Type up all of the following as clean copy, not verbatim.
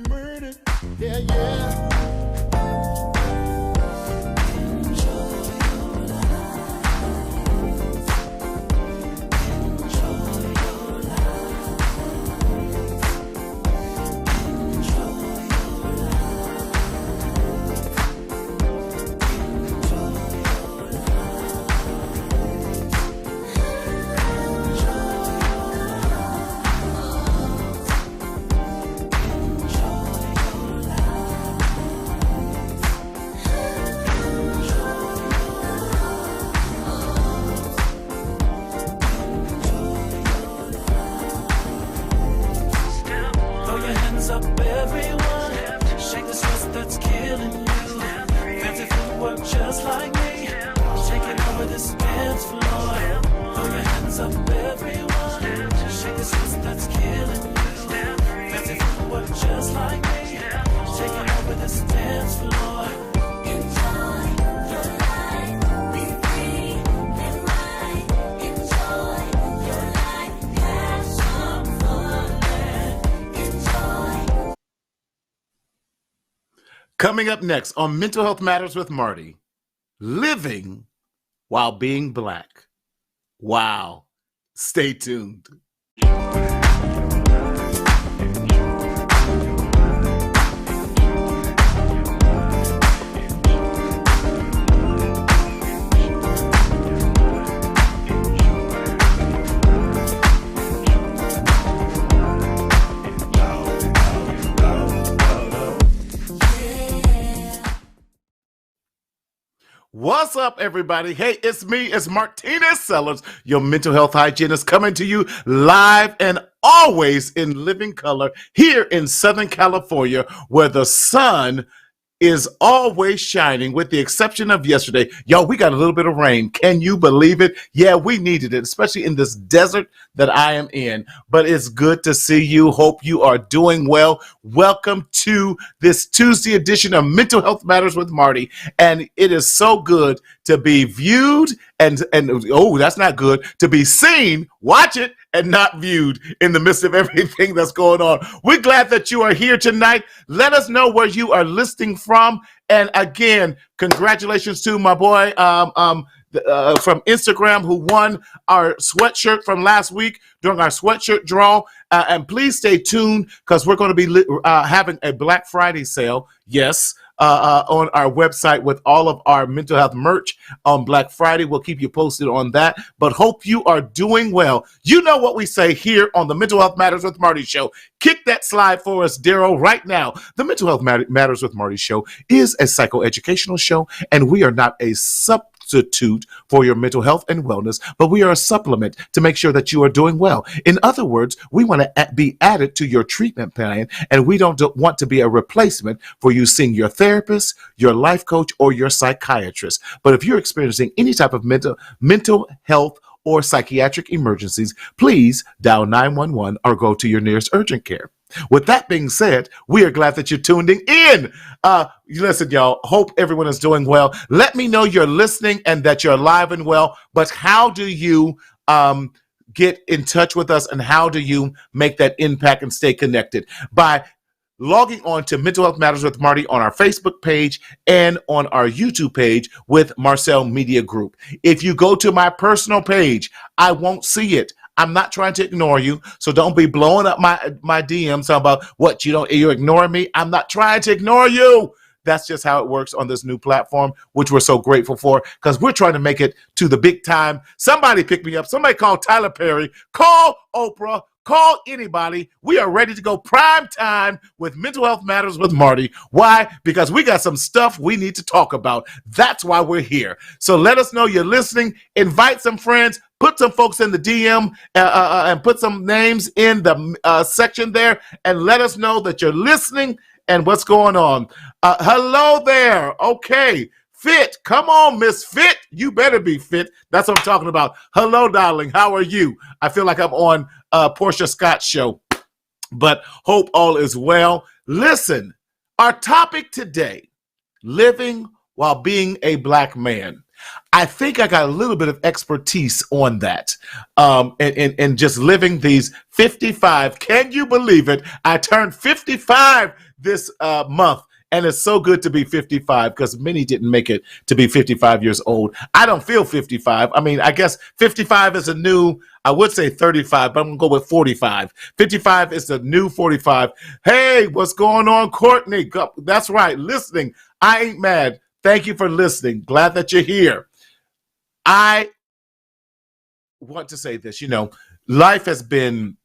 murdered. Yeah, yeah. Coming up next on Mental Health Matters with Marty, living while being Black. Wow. Stay tuned. What's up, everybody? Hey, it's me. It's Martinez Sellers, your mental health hygienist, coming to you live and always in living color here in Southern California, where the sun is always shining, with the exception of yesterday. Y'all, we got a little bit of rain. Can you believe it? Yeah, we needed it, especially in this desert that I am in. But it's good to see you. Hope you are doing well. Welcome to this Tuesday edition of Mental Health Matters with Marty. And it is so good to be viewed and oh, that's not good, to be seen, watch it, and not viewed in the midst of everything that's going on. We're glad that you are here tonight. Let us know where you are listening from. And again, congratulations to my boy from Instagram who won our sweatshirt from last week during our sweatshirt draw. And please stay tuned, because we're going to be having a Black Friday sale. Yes. On our website with all of our mental health merch on Black Friday. We'll keep you posted on that, but hope you are doing well. You know what we say here on the Mental Health Matters with Marty show. Kick that slide for us, Daryl, right now. The Mental Health Matters with Marty show is a psychoeducational show, and we are not a substitute for your mental health and wellness, but we are a supplement to make sure that you are doing well. In other words, we want to be added to your treatment plan, and we don't want to be a replacement for you seeing your therapist, your life coach, or your psychiatrist. But if you're experiencing any type of mental health or psychiatric emergencies, please dial 911 or go to your nearest urgent care. With that being said, we are glad that you're tuning in. Listen, y'all, hope everyone is doing well. Let me know you're listening and that you're alive and well. But how do you get in touch with us, and how do you make that impact and stay connected? By logging on to Mental Health Matters with Marty on our Facebook page and on our YouTube page with Marcel Media Group. If you go to my personal page, I won't see it. I'm not trying to ignore you, so don't be blowing up my DMs about what you're ignoring me. I'm not trying to ignore you. That's just how it works on this new platform, which we're so grateful for, because we're trying to make it to the big time. Somebody pick me up. Somebody call Tyler Perry. Call Oprah. Call anybody. We are ready to go prime time with Mental Health Matters with Marty. Why? Because we got some stuff we need to talk about. That's why we're here. So let us know you're listening. Invite some friends. Put some folks in the DM and put some names in the section there, and let us know that you're listening and what's going on. Hello there. Okay. Fit. Come on, Miss Fit. You better be fit. That's what I'm talking about. Hello, darling. How are you? I feel like I'm on Portia Scott's show, but hope all is well. Listen, our topic today, living while being a Black man. I think I got a little bit of expertise on that. And just living these 55. Can you believe it? I turned 55 this month. And it's so good to be 55 because many didn't make it to be 55 years old. I don't feel 55. I mean, I guess 55 is a new, I would say 35, but I'm going to go with 45. 55 is the new 45. Hey, what's going on, Courtney? That's right, listening. I ain't mad. Thank you for listening. Glad that you're here. I want to say this, life has been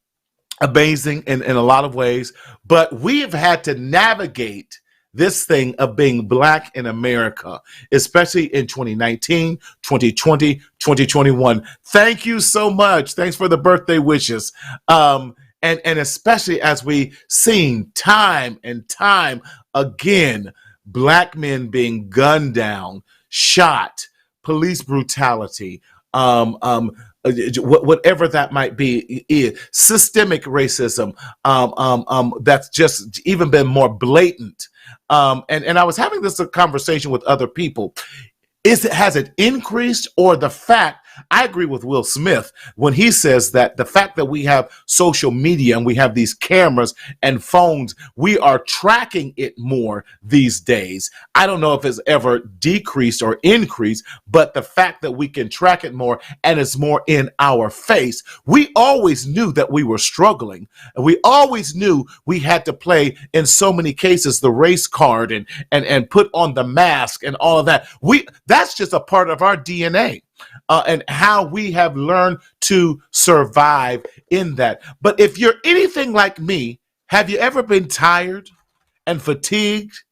amazing in a lot of ways, but we've had to navigate this thing of being Black in America, especially in 2019, 2020, 2021. Thank you so much. Thanks for the birthday wishes. And especially as we seen time and time again, Black men being gunned down, shot, police brutality, whatever that might be, systemic racism, that's just even been more blatant. And I was having this conversation with other people. Has it increased, or the fact, I agree with Will Smith when he says that the fact that we have social media and we have these cameras and phones, we are tracking it more these days. I don't know if it's ever decreased or increased, but the fact that we can track it more and it's more in our face. We always knew that we were struggling, and we always knew we had to play, in so many cases, the race card and put on the mask and all of that. That's just a part of our DNA. And how we have learned to survive in that. But if you're anything like me, have you ever been tired and fatigued?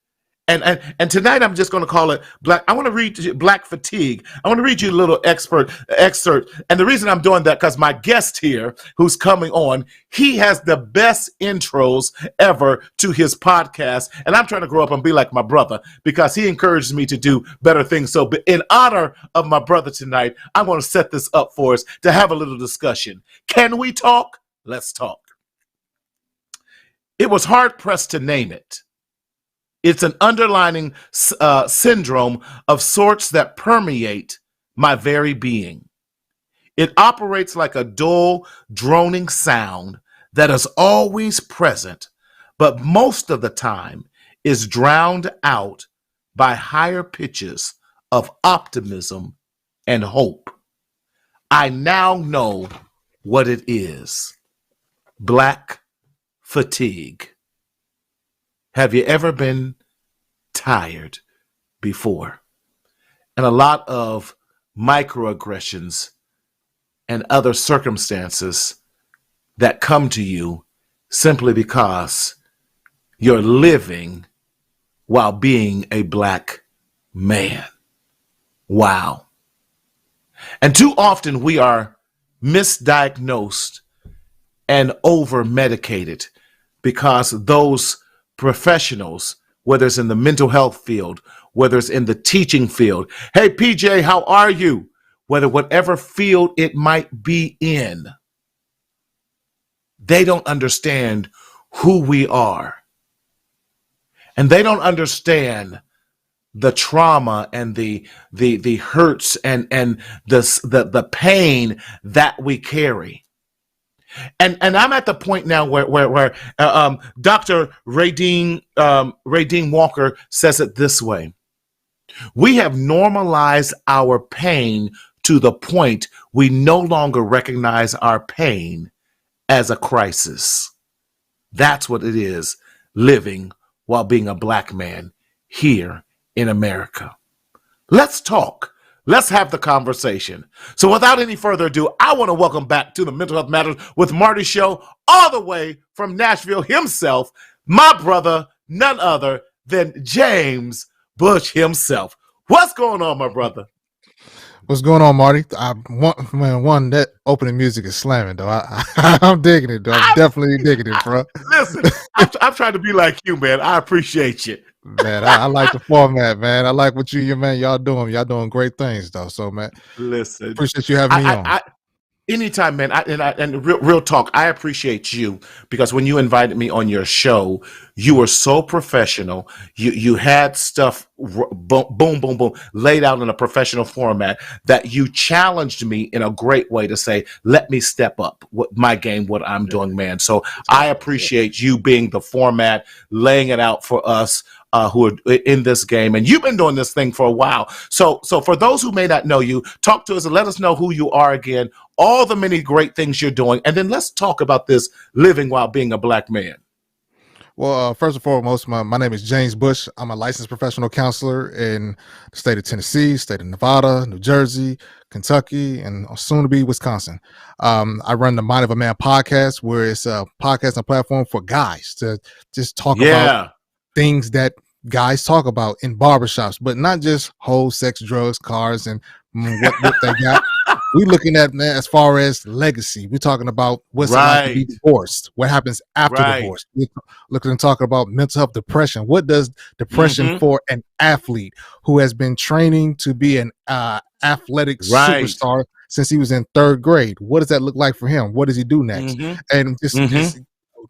And tonight I'm just going to call it Black. I want to read you Black Fatigue. I want to read you a little excerpt. And the reason I'm doing that, because my guest here who's coming on, he has the best intros ever to his podcast. And I'm trying to grow up and be like my brother because he encourages me to do better things. So in honor of my brother tonight, I'm going to set this up for us to have a little discussion. Can we talk? Let's talk. It was hard pressed to name it. It's an underlying syndrome of sorts that permeate my very being. It operates like a dull, droning sound that is always present, but most of the time is drowned out by higher pitches of optimism and hope. I now know what it is. Black fatigue. Have you ever been tired before? And a lot of microaggressions and other circumstances that come to you simply because you're living while being a Black man. Wow. And too often we are misdiagnosed and over-medicated because those professionals, whether it's in the mental health field, whether it's in the teaching field. Hey, PJ, how are you? Whatever field it might be in, they don't understand who we are. And they don't understand the trauma and the hurts and the pain that we carry. And I'm at the point now where Dr. Radine Walker says it this way. We have normalized our pain to the point we no longer recognize our pain as a crisis. That's what it is, living while being a Black man here in America. Let's talk. Let's have the conversation. So without any further ado, I want to welcome back to the Mental Health Matters with Marty show, all the way from Nashville himself, my brother, none other than James Bush himself. What's going on, my brother? What's going on, Marty? One, that opening music is slamming, though. I'm digging it, though. I'm definitely digging it, bro. Listen, I'm trying to be like you, man. I appreciate you. Man, I like the format, man. I like what you, man, y'all doing. Y'all doing great things, though. So, man, listen, appreciate you having me on. Anytime, man. And real talk, I appreciate you because when you invited me on your show, you were so professional. You had stuff boom, boom, boom, boom, laid out in a professional format that you challenged me in a great way to say, let me step up what my game, what I'm doing, man. So I appreciate you being the format, laying it out for us. Who are in this game, and you've been doing this thing for a while. So for those who may not know you, talk to us and let us know who you are again, all the many great things you're doing, and then let's talk about this living while being a black man. Well, first and foremost, my name is James Bush. I'm a licensed professional counselor in the state of Tennessee, state of Nevada, New Jersey, Kentucky, and soon to be Wisconsin. I run the Mind of a Man podcast, where it's a podcasting platform for guys to just talk about things that guys talk about in barbershops, but not just hoes, sex, drugs, cars, and what they got. We're looking at, man, as far as legacy. We're talking about what's it like to be divorced, what happens after divorce. We're looking and talking about mental health, depression. What does depression for an athlete who has been training to be an athletic superstar since he was in 3rd grade? What does that look like for him? What does he do next? And just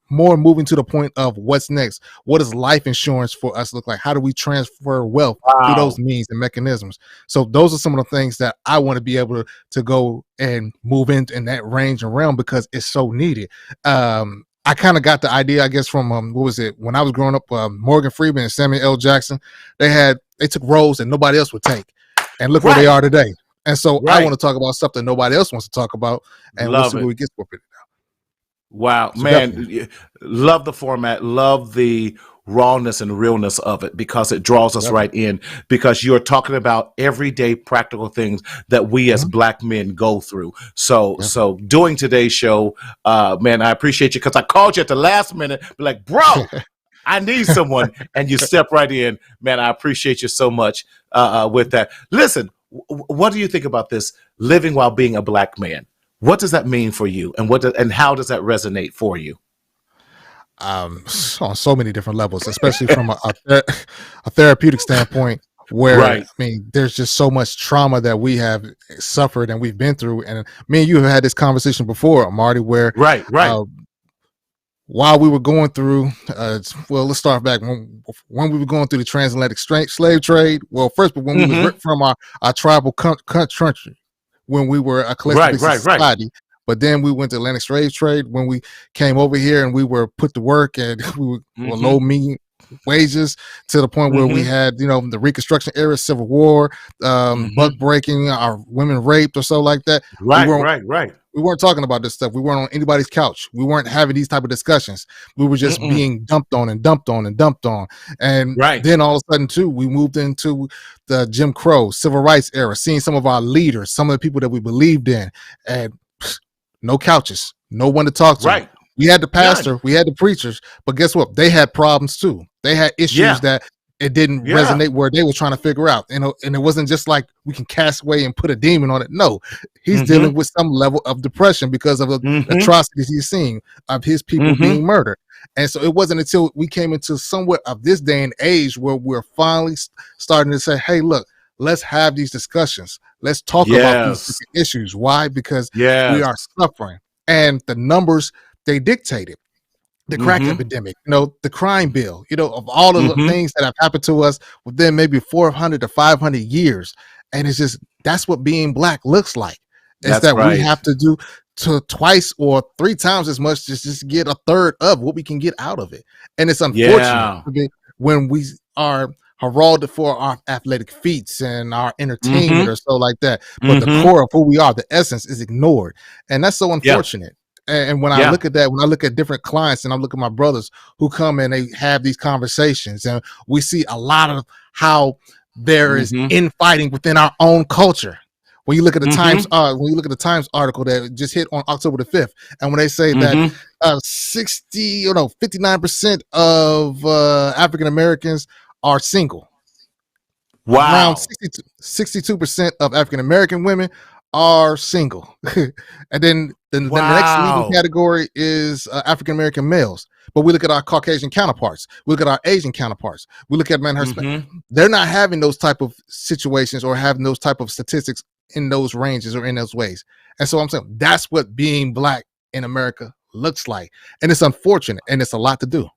more moving to the point of what's next. What does life insurance for us look like? How do we transfer wealth through those means and mechanisms? So those are some of the things that I want to be able to go and move in that range and realm, because it's so needed. I kind of got the idea, I guess, from what was it, when I was growing up, Morgan Freeman and Samuel L. Jackson, they took roles that nobody else would take, and look where they are today. And so I want to talk about stuff that nobody else wants to talk about, and we'll see where we get with it. Wow, so man, definitely. Love the format, love the rawness and realness of it, because it draws us right in, because you're talking about everyday practical things that we as black men go through. So doing today's show, man, I appreciate you, because I called you at the last minute, be like, bro, I need someone, and you step right in. Man, I appreciate you so much with that. Listen, what do you think about this living while being a black man? What does that mean for you, and how does that resonate for you? On so many different levels, especially from a therapeutic standpoint, where I mean, there's just so much trauma that we have suffered and we've been through. And me and you have had this conversation before, Marty, where while we were going through, well, let's start back when we were going through the transatlantic slave trade. Well, first, but when we was ripped from our tribal country. When we were a collective society, but then we went to Atlantic slave trade when we came over here, and we were put to work, and we were low mean wages, to the point where we had, the Reconstruction era, Civil War, buck breaking, our women raped or so like that. We weren't talking about this stuff. We weren't on anybody's couch. We weren't having these type of discussions. We were just being dumped on and dumped on and dumped on. And then all of a sudden, too, we moved into the Jim Crow, Civil Rights era, seeing some of our leaders, some of the people that we believed in, and no couches, no one to talk to. We had the pastor, we had the preachers, but guess what? They had problems, too. They had issues that it didn't resonate where they were trying to figure out. And it wasn't just like we can cast away and put a demon on it. No, he's dealing with some level of depression because of the atrocities he's seeing of his people being murdered. And so it wasn't until we came into somewhat of this day and age where we're finally starting to say, hey, look, let's have these discussions. Let's talk about these issues. Why? Because we are suffering. And the numbers, they dictated. The crack epidemic, the crime bill, of all of the things that have happened to us within maybe 400 to 500 years. And it's just, that's what being black looks like. It's that we have to do to twice or 3 times as much to just get a third of what we can get out of it. And it's unfortunate when we are heralded for our athletic feats and our entertainment or so like that. But the core of who we are, the essence, is ignored. And that's so unfortunate. And when I look at that, when I look at different clients and I look at my brothers who come and they have these conversations, and we see a lot of how there is infighting within our own culture. When you look at the Times, article that just hit on October the 5th, and when they say that 59% of African Americans are single. Wow. Around 62% of African American women are single. And then the next leading category is African American males. But we look at our Caucasian counterparts. We look at our Asian counterparts. We look at they're not having those type of situations or having those type of statistics in those ranges or in those ways. And so I'm saying that's what being Black in America looks like. And it's unfortunate, and it's a lot to do.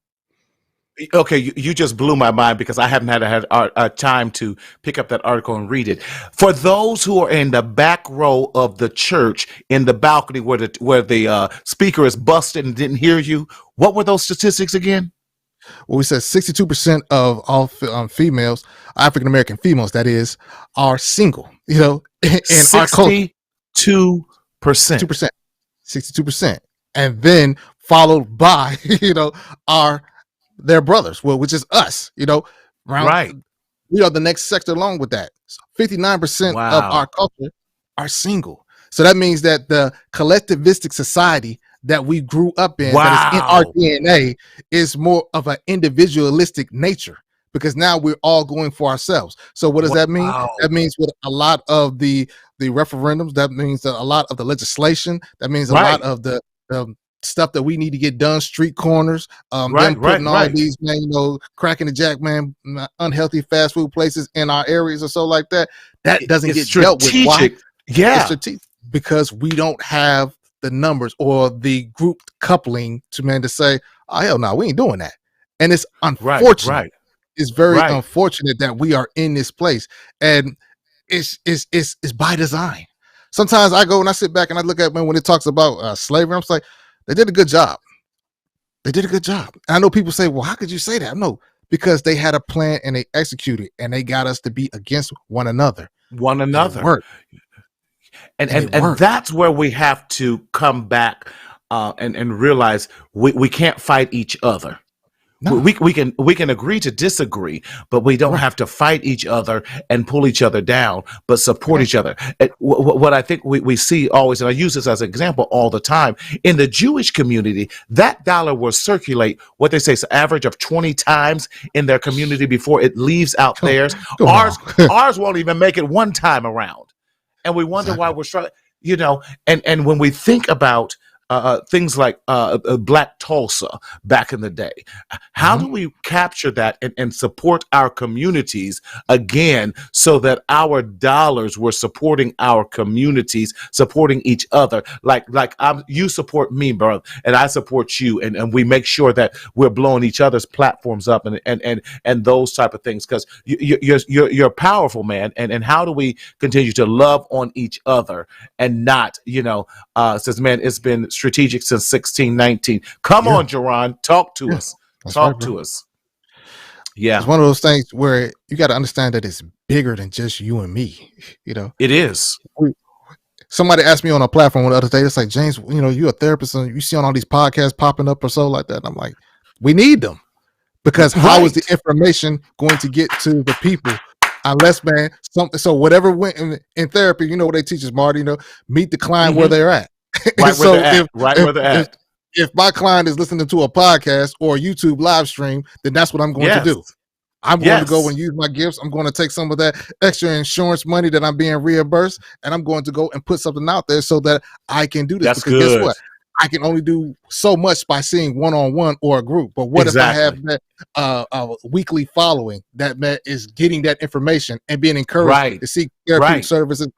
Okay, you just blew my mind because I haven't had a time to pick up that article and read it. For those who are in the back row of the church, in the balcony where the speaker is busted and didn't hear you, what were those statistics again? Well, we said 62% of all females, African American females, that is, are single. You know, in our culture, 2%, 62%, and then followed by their brothers, which is us, right. We are the next sector along with that. So 59% of our culture are single. So that means that the collectivistic society that we grew up in, that is in our DNA, is more of an individualistic nature, because now we're all going for ourselves. So what does that mean? That means with a lot of the referendums, that means that a lot of the legislation, that means a lot of the stuff that we need to get done, street corners, putting all these, cracking the jack, unhealthy fast food places in our areas or so like that. That doesn't get dealt with. Why? Yeah, it's strategic because we don't have the numbers or the group coupling to say, oh hell no, we ain't doing that. And it's unfortunate. Right. It's very unfortunate that we are in this place, and it's by design. Sometimes I go and I sit back and I look at when it talks about slavery, I'm like, they did a good job. They did a good job. And I know people say, well, how could you say that? No, because they had a plan and they executed, and they got us to be against one another. And it worked. And that's where we have to come back and realize we can't fight each other. No. We can agree to disagree, but we don't have to fight each other and pull each other down, but support each other. And what I think we see always, and I use this as an example all the time, in the Jewish community, that dollar will circulate, what they say is an average of 20 times in their community before it leaves out theirs. Ours won't even make it one time around. And we wonder why we're struggling, and when we think about things like Black Tulsa back in the day, how do we capture that and support our communities again, so that our dollars were supporting our communities, supporting each other, like you support me, bro, and I support you, and we make sure that we're blowing each other's platforms up and those type of things, because you're powerful, man, and how do we continue to love on each other and not says, man, it's been strategic since 1619. Come on, Jerron, talk to us. Talk to us. Yeah, it's one of those things where you got to understand that it's bigger than just you and me. It is. Somebody asked me on a platform the other day, it's like, James, you're a therapist and you see on all these podcasts popping up or so like that. And I'm like, we need them, because how is the information going to get to the people unless, man, something? So whatever went in therapy, what they teach us, Marty, meet the client where they're at. Where they're at. If my client is listening to a podcast or a YouTube live stream, then that's what I'm going to do. I'm going to go and use my gifts. I'm going to take some of that extra insurance money that I'm being reimbursed, and I'm going to go and put something out there so that I can do this. That's because good. Guess what? I can only do so much by seeing one-on-one or a group. But what if I have that weekly following that is getting that information and being encouraged to seek therapeutic services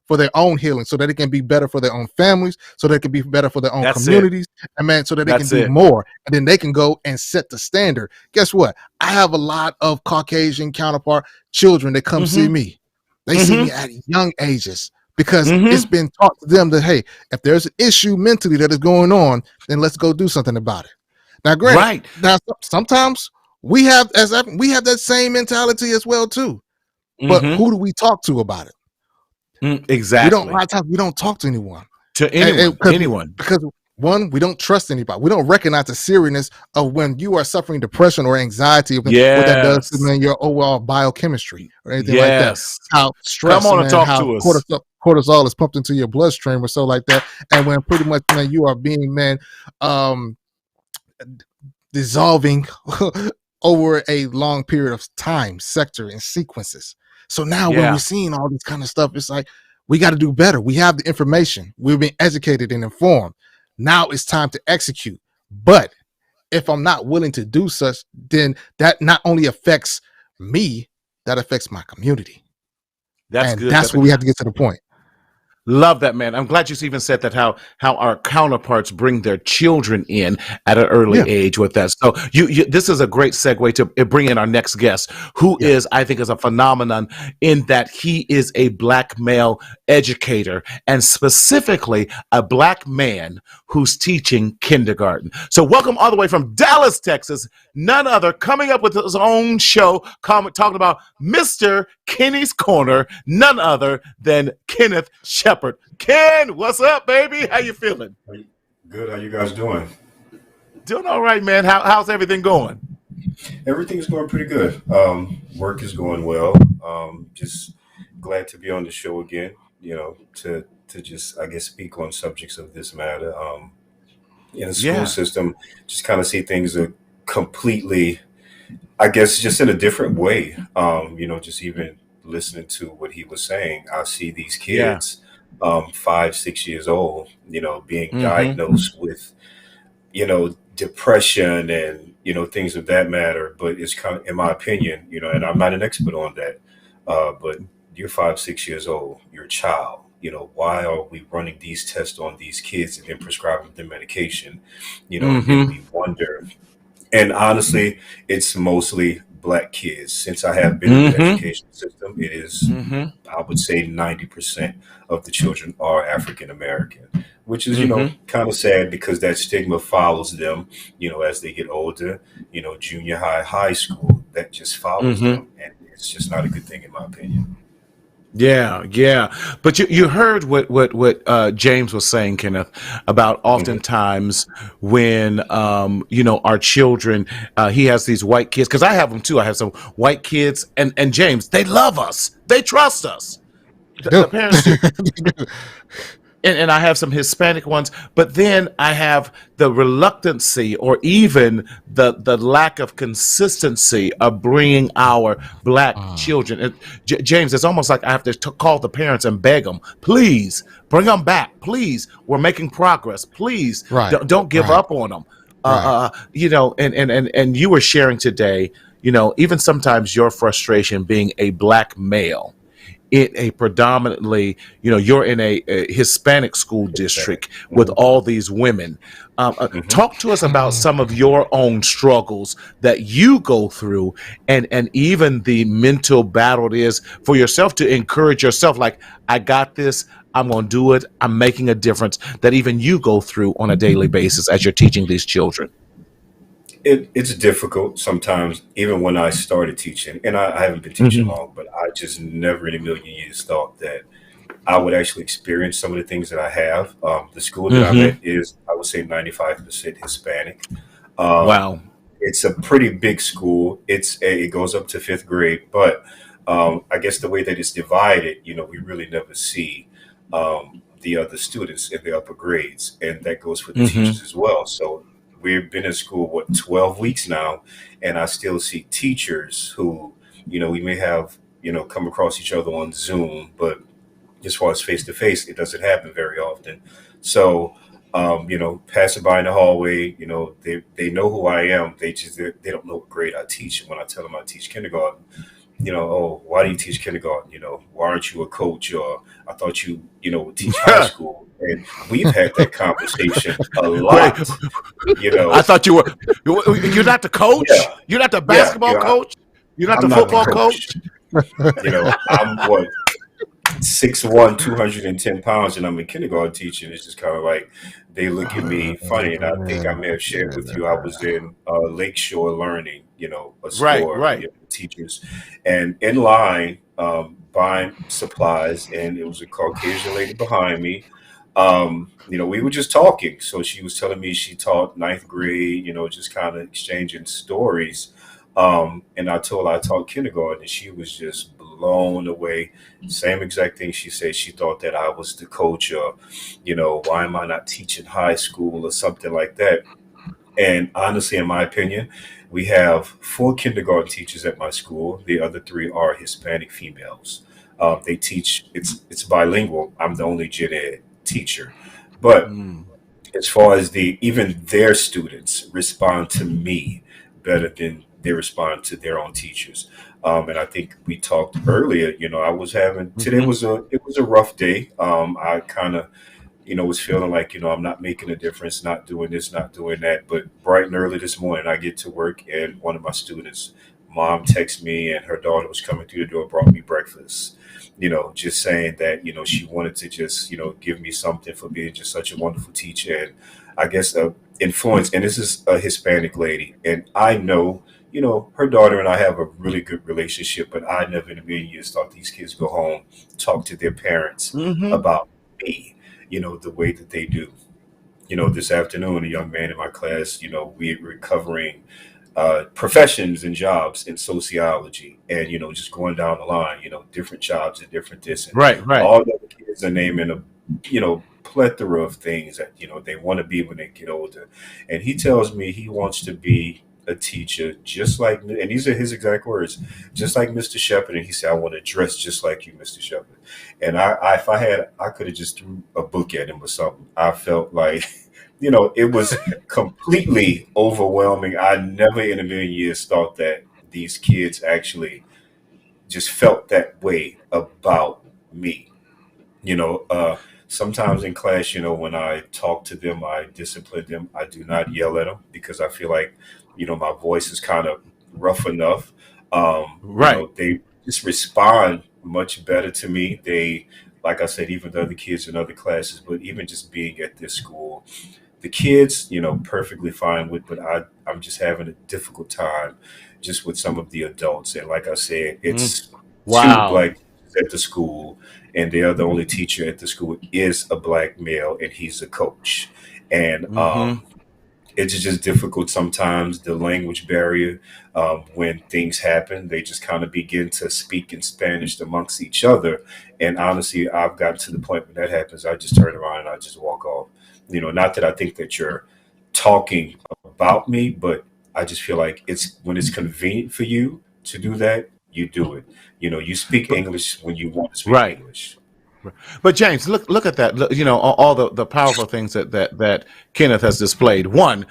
for their own healing, so that it can be better for their own families, so that it can be better for their own communities, and so that they can do more, and then they can go and set the standard. Guess what? I have a lot of Caucasian counterpart children that come see me. They see me at young ages, because it's been taught to them that, hey, if there's an issue mentally that is going on, then let's go do something about it. Now, granted, now sometimes we have that same mentality as well too, but who do we talk to about it? Exactly. A lot of times we don't talk to anyone. Anyone. Because one, we don't trust anybody. We don't recognize the seriousness of when you are suffering depression or anxiety, what that does to your overall biochemistry or anything like that. How stress, come on and talk to us. Cortisol is pumped into your bloodstream or so like that, and when pretty much you are being dissolving over a long period of time, sector and sequences. So now when we're seeing all this kind of stuff, it's like we got to do better. We have the information. We've been educated and informed. Now it's time to execute. But if I'm not willing to do such, then that not only affects me, that affects my community. That's And good. that's where we have to get to the point. Love that, man. I'm glad you even said that, how our counterparts bring their children in at an early Yeah. age with that. So you this is a great segue to bring in our next guest, who is, I think, is a phenomenon in that he is a black male educator, and specifically a black man who's teaching kindergarten. So welcome all the way from Dallas, Texas, none other, coming up with his own show, talking about Mr. Kenny's Corner, none other than Kenneth Sheppard. Ken, what's up, baby? How you feeling? Good. How you guys doing? Doing all right, man. How's everything going? Everything's going pretty good. Work is going well. Just glad to be on the show again. To just I guess speak on subjects of this matter. In the school Yeah, system, just kind of see things are completely, I guess, just in a different way. Just even listening to what he was saying, I see these yeah. kids, 5, 6 years old, being Mm-hmm. diagnosed with depression and things of that matter. But it's kind of, in my opinion, and I'm not an expert on that, but you're 5, 6 years old, you're a child. Why are we running these tests on these kids and then prescribing them medication? And then Mm-hmm. we wonder. And honestly, it's mostly black kids. Since I have been in the Mm-hmm. education system, it is, Mm-hmm. I would say, 90% of the children are African American, which is, Mm-hmm. kind of sad because that stigma follows them, as they get older, junior high, high school, that just follows Mm-hmm. them. And it's just not a good thing, in my opinion. Yeah, yeah. But you heard what James was saying, Kenneth, about Hmm. oftentimes when our children, he has these white kids, because I have them too. I have some white kids, and James, they love us, they trust us. The Do. parents do. And I have some Hispanic ones, but then I have the reluctancy or even the lack of consistency of bringing our black children. James, it's almost like I have to call the parents and beg them, please bring them back. Please, we're making progress. Please Right. don't give Right. up on them. Right. And you were sharing today, even sometimes your frustration being a black male in a predominantly, you're in a Hispanic school Hispanic. district with all these women. Hmm. Talk to us about some of your own struggles that you go through, and even the mental battle it is for yourself to encourage yourself. Like, I got this. I'm going to do it. I'm making a difference that even you go through on a daily basis as you're teaching these children. It's difficult sometimes, even when I started teaching, and I haven't been teaching Hmm. long, but I just never in a million years thought that I would actually experience some of the things that I have. The school that I'm Hmm. at is, I would say, 95% Hispanic. Um, Wow. it's a pretty big school. It goes up to fifth grade, but I guess the way that it's divided, we really never see the other students in the upper grades, and that goes for the Hmm. teachers as well. So we've been in school 12 weeks now, and I still see teachers who we may have come across each other on Zoom, but as far as face to face, it doesn't happen very often. So, passing by in the hallway, they know who I am. They don't know what grade I teach. And when I tell them I teach kindergarten, oh, why do you teach kindergarten? Why aren't you a coach? Or I thought would teach high school. And we've had that conversation a Wait, lot. You I know, thought you're not the coach. yeah, You're not the yeah. basketball coach. You're not the I'm not the football coach. coach. I'm what 6'1", 210 pounds, and I'm a kindergarten teacher. And it's just kind of like they look at me funny. And I think I may have shared with you, I was in Lakeshore Learning, a Right, store, right. teachers, and in line buying supplies, and it was a Caucasian lady behind me. We were just talking. So she was telling me she taught ninth grade, just kind of exchanging stories. And I told her I taught kindergarten, and she was just blown away. Same exact thing she said. She thought that I was the coach, or, why am I not teaching high school or something like that? And honestly, in my opinion, we have four kindergarten teachers at my school. The other three are Hispanic females. They teach. It's bilingual. I'm the only gen ed teacher, but Mm. as far as even their students respond to me better than they respond to their own teachers. And I think we talked earlier. I was having today Mm-hmm. was a rough day. I kind of was feeling like I'm not making a difference, not doing this, not doing that. But bright and early this morning, I get to work, and one of my students' mom texted me, and her daughter was coming through the door, brought me breakfast. Just saying that she wanted to just give me something for being just such a wonderful teacher, and I guess influence. And this is a Hispanic lady, and I know. Her daughter and I have a really good relationship, but I never in a million years thought these kids go home, talk to their parents Mm-hmm. about me, the way that they do. This afternoon, a young man in my class, we're covering professions and jobs in sociology, and just going down the line, different jobs and different this, and Right, right. all the other kids are naming a plethora of things that they want to be when they get older. And he tells me he wants to be a teacher just like, and these are his exact words, just like Mr. Sheppard. And he said, I want to dress just like you, Mr. Sheppard. And if I had, I could have just threw a book at him or something. I felt like it was completely overwhelming. I never in a million years thought that these kids actually just felt that way about me. Sometimes in class, when I talk to them, I discipline them. I do not yell at them because I feel like, my voice is kind of rough enough. Right. They just respond much better to me. They, like I said, even the other kids in other classes, but even just being at this school, the kids, perfectly fine with, but I'm just having a difficult time just with some of the adults. And like I said, it's two Wow. black teachers at the school, and the other only teacher at the school is a black male, and he's a coach. And Mm-hmm. it's just difficult sometimes, the language barrier. When things happen, they just kind of begin to speak in Spanish amongst each other. And honestly, I've gotten to the point when that happens, I just turn around and I just walk off. Not that I think that you're talking about me, but I just feel like it's when it's convenient for you to do that, you do it. You speak English when you want to speak Right. English. But James, look at that. All the powerful things that Kenneth has displayed. One,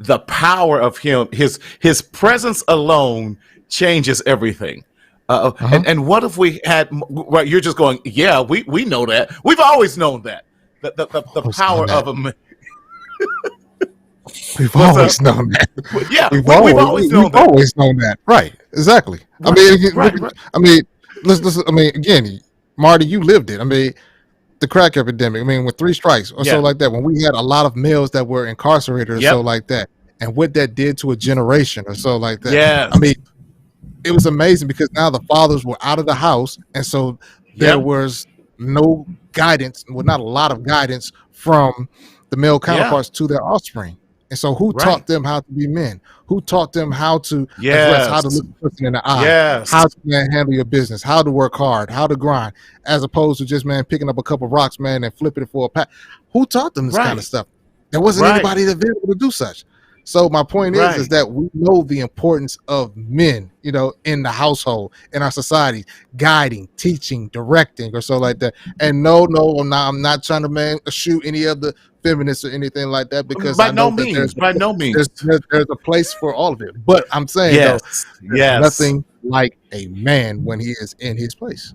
the power of him, his presence alone changes everything. Uh-huh. And what if we had? Right, you're just going. Yeah, we know that. We've always known that. The Always power known that. of a. We've What's always up? known that. Yeah, We've we've always known we've that. always known that. Right. Exactly. I Right, mean, right. I mean, listen, I mean, again, Marty, you lived it. I mean, the crack epidemic. I mean, with 3 strikes or so Yeah. like that, when we had a lot of males that were incarcerated or so Yep. like that, and what that did to a generation or so like that. Yes. I mean, it was amazing because now the fathers were out of the house, and so there Yep. was no guidance, well, not a lot of guidance from the male Yeah. counterparts to their offspring. And so, who Right. taught them how to be men? Who taught them how to address, how to Yes. look a person in the eye, Yes. how to handle your business, how to work hard, how to grind, as opposed to just picking up a couple of rocks, and flipping it for a pat. Who taught them this kind of Right. stuff? There wasn't Right. anybody available to do such. So my point is Right. that we know the importance of men, in the household, in our society, guiding, teaching, directing, or so like that. And no, I'm not trying to shoot any of the feminists or anything like that, because By I know no that means. By no means. there's a place for all of it. But I'm saying Yes. though, there's Yes. nothing like a man when he is in his place.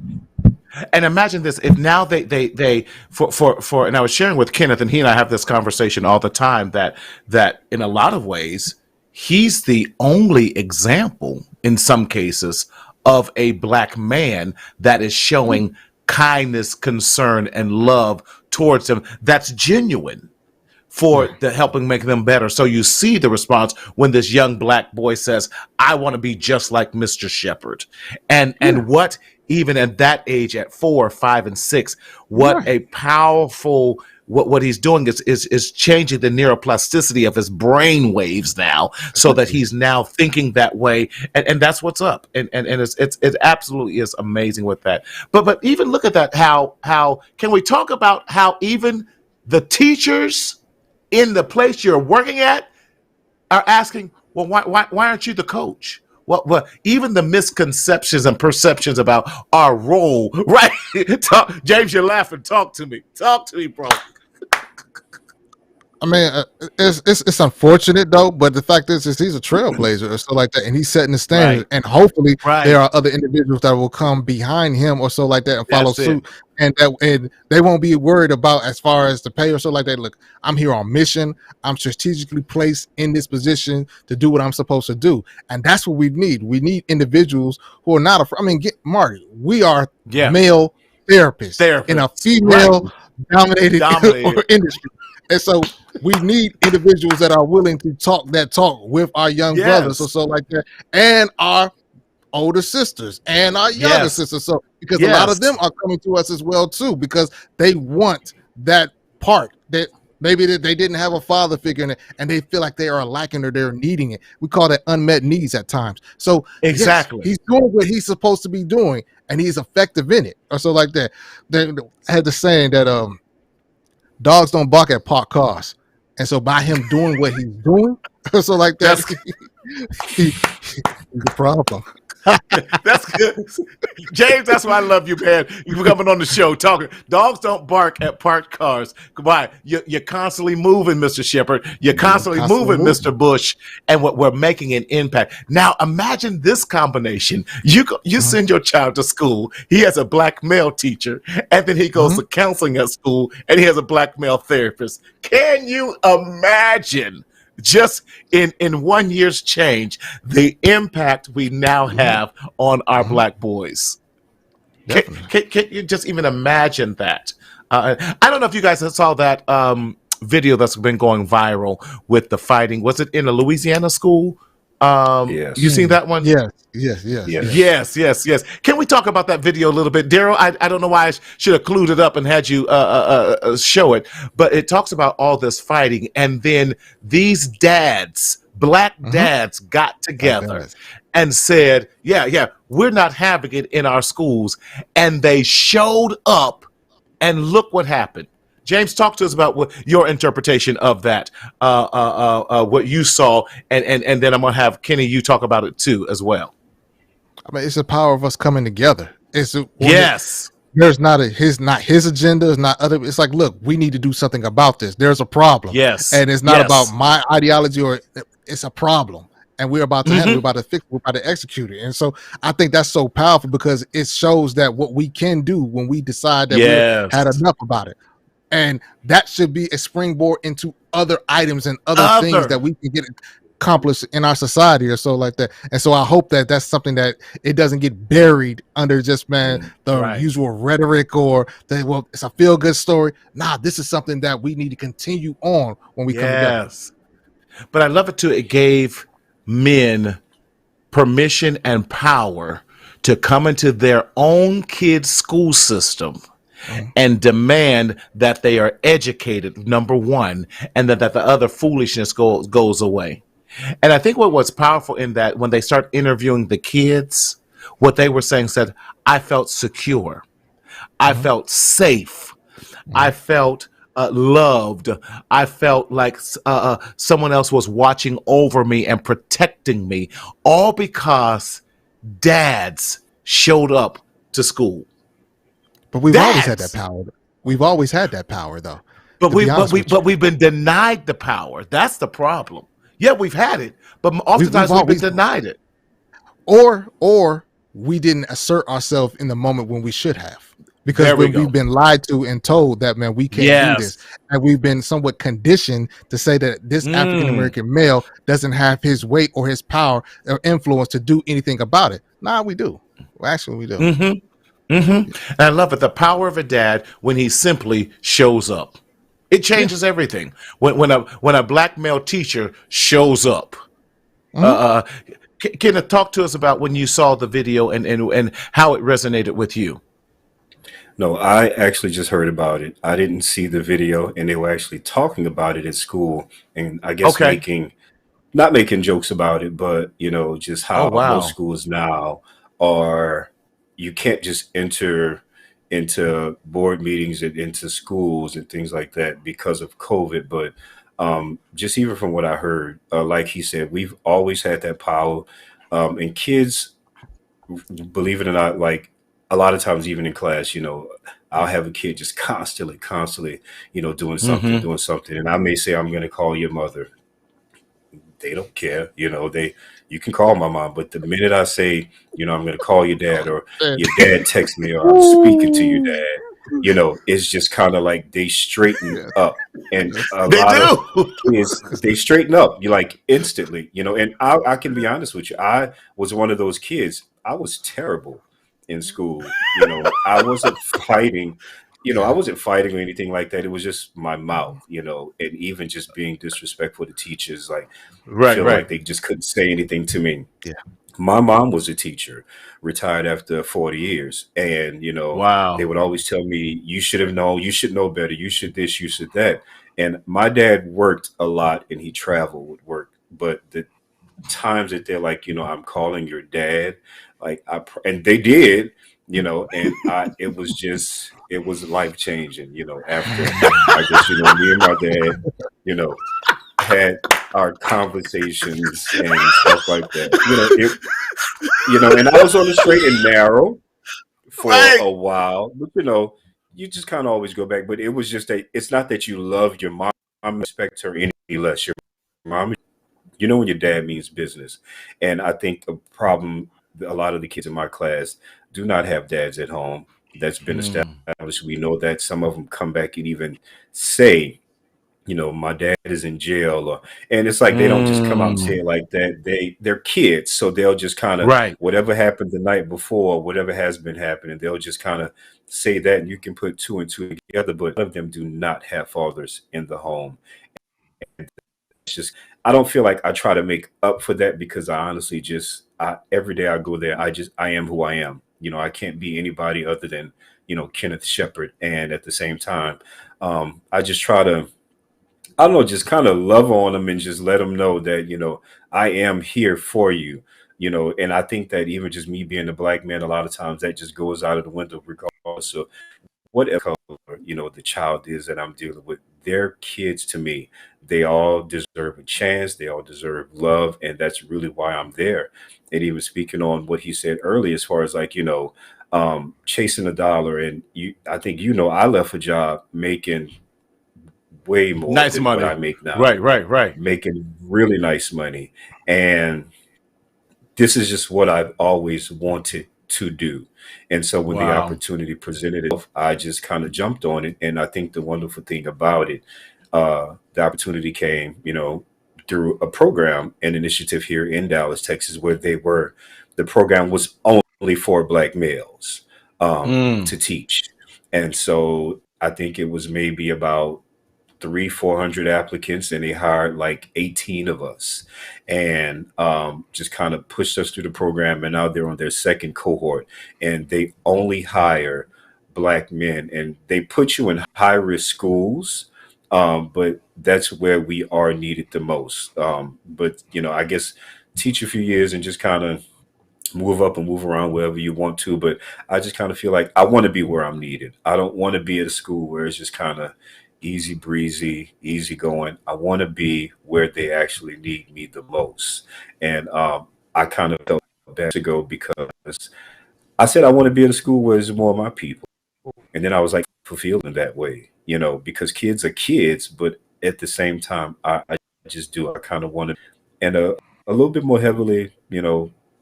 And imagine this: if now they for and I was sharing with Kenneth, and he and I have this conversation all the time, that in a lot of ways he's the only example in some cases of a black man that is showing kindness, concern, and love towards them. That's genuine for the helping make them better. So you see the response when this young black boy says, I want to be just like Mr. Sheppard. And what, even at that age, at 4, 5, and 6, what a powerful, what he's doing is changing the neuroplasticity of his brain waves now, so that he's now thinking that way. And that's what's up. And it absolutely is amazing with that. But even look at that, how can we talk about how even the teachers in the place you're working at are asking, well, why aren't you the coach? Well, even the misconceptions and perceptions about our role, right? James, you're laughing. Talk to me, bro. I mean, it's unfortunate though, but the fact is he's a trailblazer or so like that, and he's setting the standard. Right. And hopefully, Right. there are other individuals that will come behind him or so like that and follow That's it. suit, and they won't be worried about as far as the pay or so like that. Look, I'm here on mission. I'm strategically placed in this position to do what I'm supposed to do, and that's what we need. We need individuals who are not. I mean, get Marty. We are male therapists in a female dominated industry. And so we need individuals that are willing to talk that talk with our young brothers or so like that, and our older sisters and our younger sisters. So because a lot of them are coming to us as well too, because they want that part that maybe that they didn't have a father figure in it, and they feel like they are lacking or they're needing it. We call that unmet needs at times. So exactly, he's doing what he's supposed to be doing, and he's effective in it, or so like that. They had the saying that dogs don't bark at parked cars, and so by him doing what he's doing, so like that, he's the problem. That's good, James. That's why I love you, man. You coming on the show talking. Dogs don't bark at parked cars. Goodbye. You're constantly moving, Mr. Sheppard. You're constantly moving, Mr. Bush, and what we're making an impact. Now, imagine this combination. You send your child to school. He has a black male teacher, and then he goes to counseling at school, and he has a black male therapist. Can you imagine? Just in 1 year's change, the impact we now have on our black boys. Can you just even imagine that? I don't know if you guys saw that video that's been going viral with the fighting. Was it in a Louisiana school? Yes. You seen that one? Yes. Can we talk about that video a little bit, Daryl? I don't know why I should have clued it up and had you show it, but it talks about all this fighting, and then these dads, black dads, got together and said, "Yeah, we're not having it in our schools," and they showed up, and look what happened. James, talk to us about your interpretation of that, what you saw, and then I'm going to have Kenny, you talk about it too as well. I mean, it's the power of us coming together. Yes. There's not his agenda. It's not other. It's like, look, we need to do something about this. There's a problem. Yes. And it's not about my ideology, or it's a problem. And we're about to handle it, we're about to fix it, we're about to execute it. And so I think that's so powerful, because it shows that what we can do when we decide that we've had enough about it. And that should be a springboard into other items and other things that we can get accomplished in our society or so like that. And so I hope that that's something that it doesn't get buried under just, the usual rhetoric or that, well, it's a feel good story. Nah, this is something that we need to continue on when we come together. But I love it too. It gave men permission and power to come into their own kids' school system and demand that they are educated, number one, and that the other foolishness goes away. And I think what's powerful in that, when they start interviewing the kids, what they were saying said, I felt secure. I felt safe. I felt loved. I felt like someone else was watching over me and protecting me, all because dads showed up to school. But we've always had that power. We've always had that power, though. But we've been denied the power. That's the problem. Yeah, we've had it, but oftentimes we've been denied it. Or we didn't assert ourselves in the moment when we should have. Because we've been lied to and told that, man, we can't do this. And we've been somewhat conditioned to say that this African-American male doesn't have his weight or his power or influence to do anything about it. Nah, we do. Well, actually, we do. And I love it. The power of a dad when he simply shows up. It changes everything. When a black male teacher shows up. Kenneth, talk to us about when you saw the video and how it resonated with you. No, I actually just heard about it. I didn't see the video, and they were actually talking about it at school, and I guess not making jokes about it, but just how most schools now are. You can't just enter into board meetings and into schools and things like that because of COVID. But just even from what I heard, like he said, we've always had that power. And kids, believe it or not, like a lot of times, even in class, I'll have a kid just constantly, doing Mm-hmm. something. And I may say, I'm going to call your mother. They don't care. You can call my mom, but the minute I say, I'm going to call your dad, or Man, your dad texts me, or I'm speaking to your dad, it's just kind of like they straighten yeah, up. And that's a They lot of do. kids, they straighten up, you like instantly, and I can be honest with you. I was one of those kids. I was terrible in school. I wasn't fighting. I yeah. wasn't fighting or anything like that. It was just my mouth, and even just being disrespectful to teachers, like Right, feel right. like they just couldn't say anything to me. Yeah. My mom was a teacher, retired after 40 years. And, they Wow. would always tell me, you should have known, you should know better, you should this, you should that. And my dad worked a lot and he traveled with work. But the times that they're like, I'm calling your dad, like and they did, and it was life changing, after I guess, me and my dad, you know, had our conversations and stuff like that. And I was on the straight and narrow for Right. a while, but you just kind of always go back. But it was just it's not that you love your mom, respect her any less. Your mom, when your dad means business. And I think the problem, a lot of the kids in my class do not have dads at home. That's been Mm. established. We know that some of them come back and even say, my dad is in jail, and it's like they don't just come out and say Mm. it like that. They're kids, so they'll just kind of, Right. whatever happened the night before, whatever has been happening, they'll just kind of say that, and you can put two and two together. But a lot of them do not have fathers in the home. It's just, I don't feel like I try to make up for that, because I honestly just, every day I go there, I am who I am. I can't be anybody other than, Kenneth Sheppard. And at the same time, I just try to, I don't know, just kind of love on them and just let them know that, I am here for you, and I think that even just me being a black man, a lot of times that just goes out of the window, regardless of whatever color, the child is that I'm dealing with. They're kids to me. They all deserve a chance. They all deserve love. And that's really why I'm there. And he was speaking on what he said earlier, as far as like, chasing a dollar. And I think, I left a job making way more Nice than what I money. make now, Right, right, right. making really nice money. And this is just what I've always wanted to do. And so when the Wow. opportunity presented itself, I just kind of jumped on it. And I think the wonderful thing about it, the opportunity came, through a program, an initiative here in Dallas, Texas, where the program was only for black males, Mm. to teach. And so I think it was maybe about 400 applicants, and they hired like 18 of us, and just kind of pushed us through the program. And now they're on their second cohort, and they only hire black men, and they put you in high risk schools, but that's where we are needed the most. But I guess teach a few years and just kind of move up and move around wherever you want to. But I just kind of feel like I want to be where I'm needed. I don't want to be at a school where it's just kind of easy breezy, easy going. I want to be where they actually need me the most. And I kind of felt bad to go, because I said I want to be at a school where there's more of my people. And then I was like fulfilled in that way, because kids are kids, but at the same time, I just do. I kind of want to, and a little bit more heavily,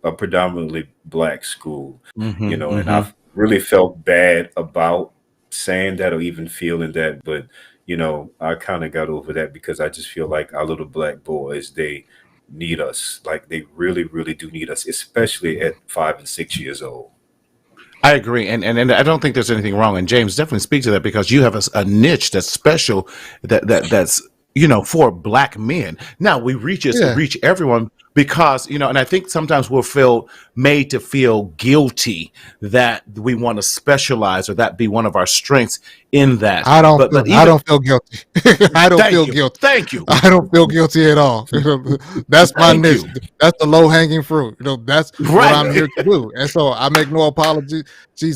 a predominantly black school, Mm-hmm. and Mm-hmm. I've really felt bad about saying that or even feeling that, but I kind of got over that, because I just feel like our little black boys, they need us, like they really, really do need us, especially at 5 and 6 years old. I agree, and I don't think there's anything wrong. And James, definitely speak to that, because you have a niche that's special, that's for black men. Now we Yeah. reach everyone, because and I think sometimes we'll feel made to feel guilty that we want to specialize, or that be one of our strengths in that. I don't But feel, I don't feel guilty. I don't feel you. guilty. Thank you. I don't feel guilty at all. That's my Thank niche. you. That's the low hanging fruit. That's what Right. I'm here to do. And so I make no apologies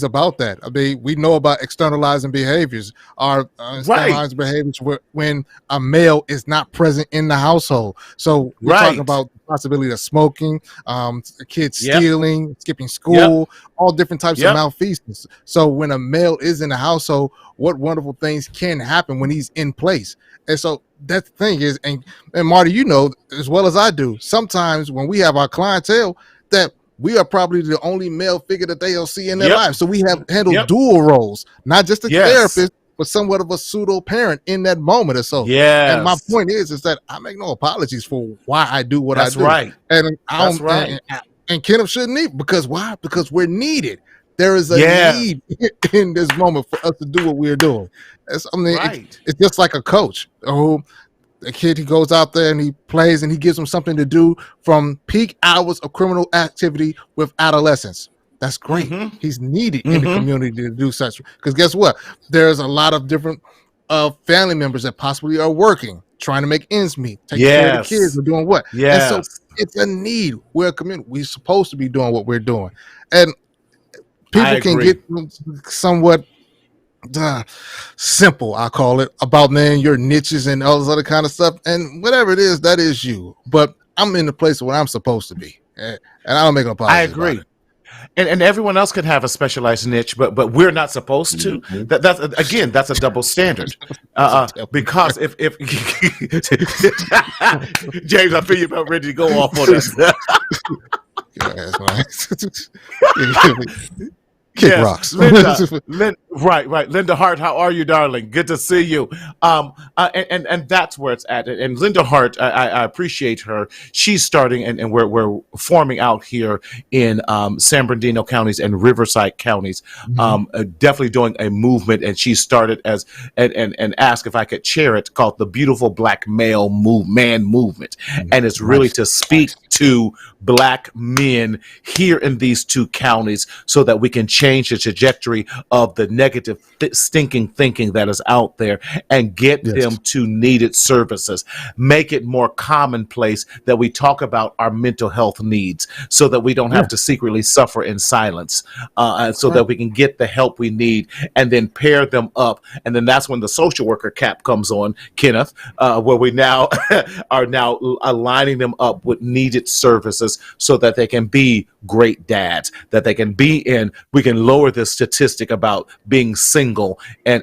about that. I mean, we know about externalizing behaviors. Our externalizing behaviors when a male is not present in the household. So we're talking about the possibility of smoking, kids stealing, skipping school, all different types of malfeasance. So when a male is in the household, what wonderful things can happen when he's in place. And so that thing is, and Marty, you know as well as I do, sometimes when we have our clientele, that we are probably the only male figure that they'll see in their life. So we have handled dual roles, not just a therapist, but somewhat of a pseudo parent in that moment or so. And my point is that I make no apologies for why I do what I do. Right. And and Kenneth shouldn't either. Because why? Because we're needed. There is a need in this moment for us to do what we're doing. It's just like a coach. Oh, a kid, he goes out there and he plays and he gives him something to do from peak hours of criminal activity with adolescents. That's great. He's needed in the community to do such. Because guess what? There's a lot of different family members that possibly are working, trying to make ends meet, taking care of the kids, or doing what. And so it's a need. We're a community. We're supposed to be doing what we're doing. And people can get somewhat simple, I call it, about your niches and all this other kind of stuff. And whatever it is, that is you. But I'm in the place where I'm supposed to be. And I don't make no apologies. I agree. And everyone else can have a specialized niche, but we're not supposed to. That's a double standard. Because if James, I feel you're about ready to go off on us. Kick rocks. Linda, right. Linda Hart, how are you, darling? Good to see you. And that's where it's at. And Linda Hart, I appreciate her. She's starting, and we're forming out here in San Bernardino counties and Riverside counties. Definitely doing a movement, and she started as and asked if I could chair it, called the Beautiful Black Man Movement, and it's really to speak to Black men here in these two counties so that we can change the trajectory of the negative stinking thinking that is out there and get them to needed services. Make it more commonplace that we talk about our mental health needs so that we don't have to secretly suffer in silence, and so that we can get the help we need and then pair them up. And then that's when the social worker cap comes on, Kenneth, where we now are now aligning them up with needed services so that they can be great dads, that they can be in, we can lower the statistic about being single and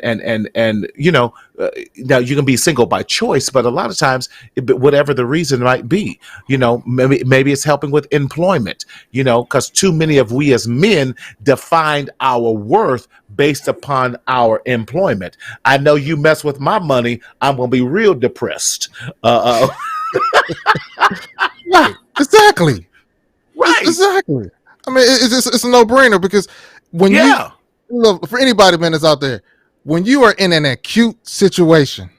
now you can be single by choice, but a lot of times, whatever the reason might be, maybe it's helping with employment, because too many of we as men defined our worth based upon our employment. I know you mess with my money, I'm going to be real depressed. Right. Exactly. Right. Exactly. I mean, it's a no-brainer because when you look, for anybody, man, that's out there, when you are in an acute situation,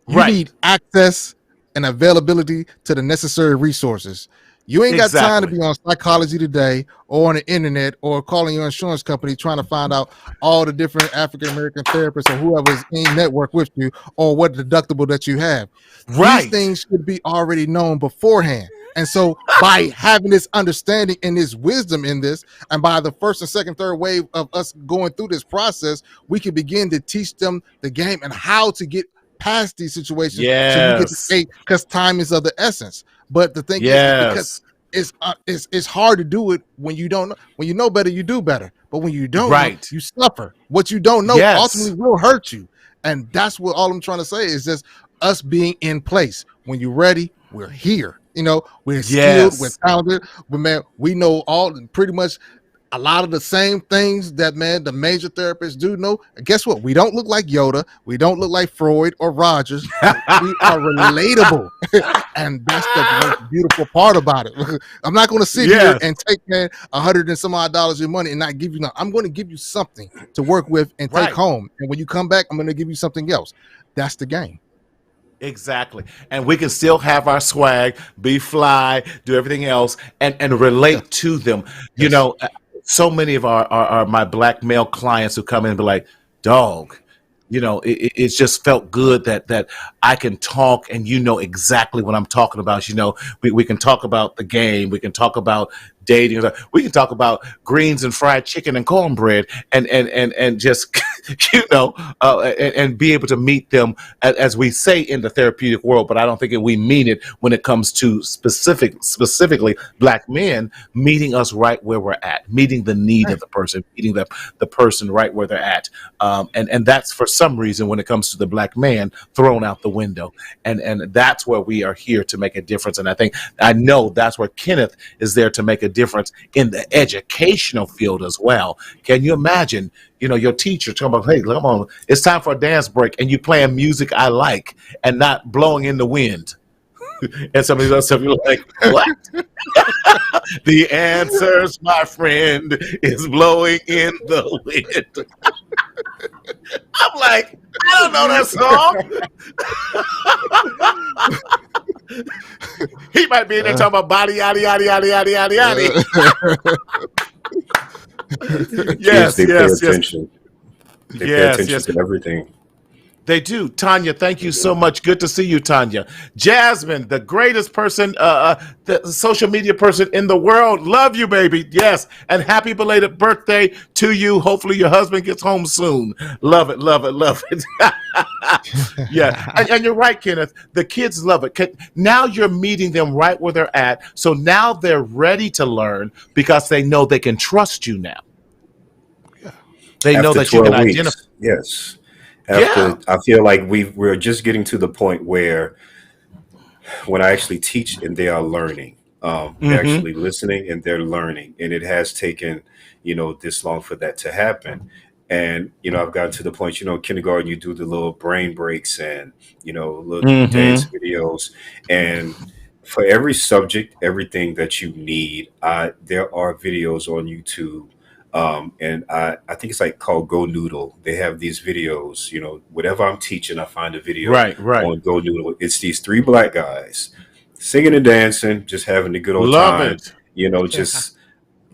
you need access and availability to the necessary resources. You ain't got time to be on Psychology Today or on the internet or calling your insurance company trying to find out all the different African-American therapists or whoever's in network with you or what deductible that you have. These things should be already known beforehand. And so by having this understanding and this wisdom in this, and by the first and second, third wave of us going through this process, we can begin to teach them the game and how to get past these situations. So you get to say, because time is of the essence. But the thing is, because it's hard to do it when you don't know. When you know better, you do better. But when you don't know, you suffer. What you don't know ultimately will hurt you. And that's what all I'm trying to say is just us being in place. When you're ready, we're here. We're skilled, we're talented, but man, we know pretty much a lot of the same things that the major therapists do know. And guess what? We don't look like Yoda, we don't look like Freud or Rogers. We are relatable, and that's the most beautiful part about it. I'm not going to sit here and take $100 and some odd dollars of your money and not give you nothing. I'm going to give you something to work with and take home. And when you come back, I'm going to give you something else. That's the game. Exactly. And we can still have our swag, be fly, do everything else, and relate to them. So many of our my Black male clients who come in and be like, dog, it's just felt good that I can talk and exactly what I'm talking about. We can talk about the game, we can talk about dating, we can talk about greens and fried chicken and cornbread, and just and be able to meet them as we say in the therapeutic world. But I don't think we mean it when it comes to specifically Black men meeting us right where we're at, meeting the need of the person, meeting the person right where they're at. And that's for some reason when it comes to the Black man thrown out the window. And that's where we are here to make a difference. And I know that's where Kenneth is there to make a difference in the educational field as well. Can you imagine, your teacher talking about, hey, come on, it's time for a dance break, and you playing music I like and not blowing in the wind. And somebody else will be like, what? The answers, my friend, is blowing in the wind. I'm like, I don't know that song. He might be in there talking about body, yada, yada, yada, yada, yada, yada. Yes, they pay attention. They pay attention to everything. They do. Tanya, thank you so much. Good to see you, Tanya. Jasmine, the greatest person, the social media person in the world. Love you, baby. Yes. And happy belated birthday to you. Hopefully your husband gets home soon. Love it, love it, love it. Yeah. And you're right, Kenneth. The kids love it. Now you're meeting them right where they're at. So now they're ready to learn because they know they can trust you now. They know that you can identify. Yes. I feel like we're just getting to the point where when I actually teach and they are learning, they're actually listening and they're learning. And it has taken, this long for that to happen. And, I've gotten to the point, kindergarten, you do the little brain breaks and, little dance videos. And for every subject, everything that you need, there are videos on YouTube. And I think it's like called Go Noodle. They have these videos, whatever I'm teaching, I find a video on Go Noodle. It's these 3 Black guys singing and dancing, just having a good old time,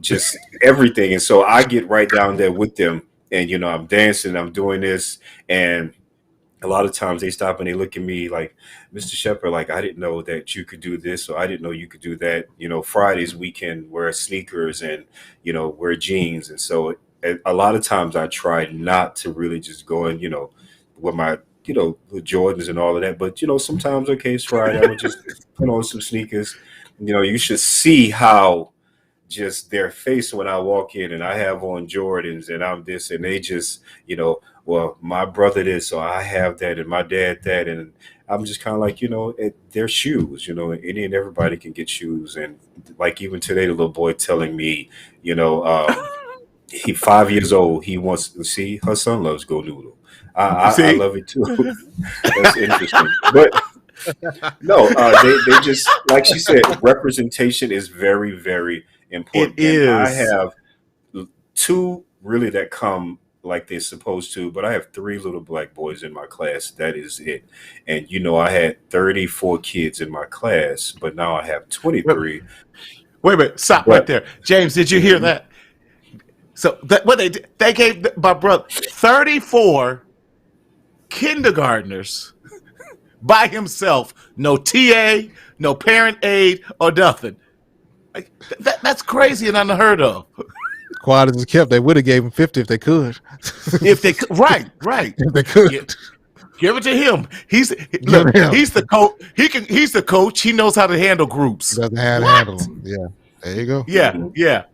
just everything. And so I get right down there with them and, I'm dancing, I'm doing this. And a lot of times they stop and they look at me like, Mr. Sheppard, like, I didn't know that you could do this, or I didn't know you could do that. Fridays we can wear sneakers and, wear jeans. And so a lot of times I try not to really just go and, with my, with Jordans and all of that. But, sometimes, okay, it's Friday, I would just put on some sneakers. You should see how just their face when I walk in and I have on Jordans and I'm this, and they just, well, my brother this, so I have that, and my dad that, and I'm just kind of like, they're shoes, any and everybody can get shoes. And like even today, the little boy telling me, he 5 years old, he wants to see her son loves Go Noodle. I love it too. That's interesting, but no, they just, like she said, representation is very, very important. It is. I have 2 really that come like they're supposed to, but I have 3 little Black boys in my class. That is it. And I had 34 kids in my class, but now I have 23. Wait a minute, stop right there. James, did you hear that? So what they gave my brother 34 kindergartners by himself, no TA, no parent aid, or nothing. That's crazy and unheard of. Quiet as kept, they would have gave him 50 if they could. If they could, right. If they could. Give it to him. He's the coach. He's the coach. He knows how to handle groups. He doesn't have to handle them. Yeah. There you go. Yeah.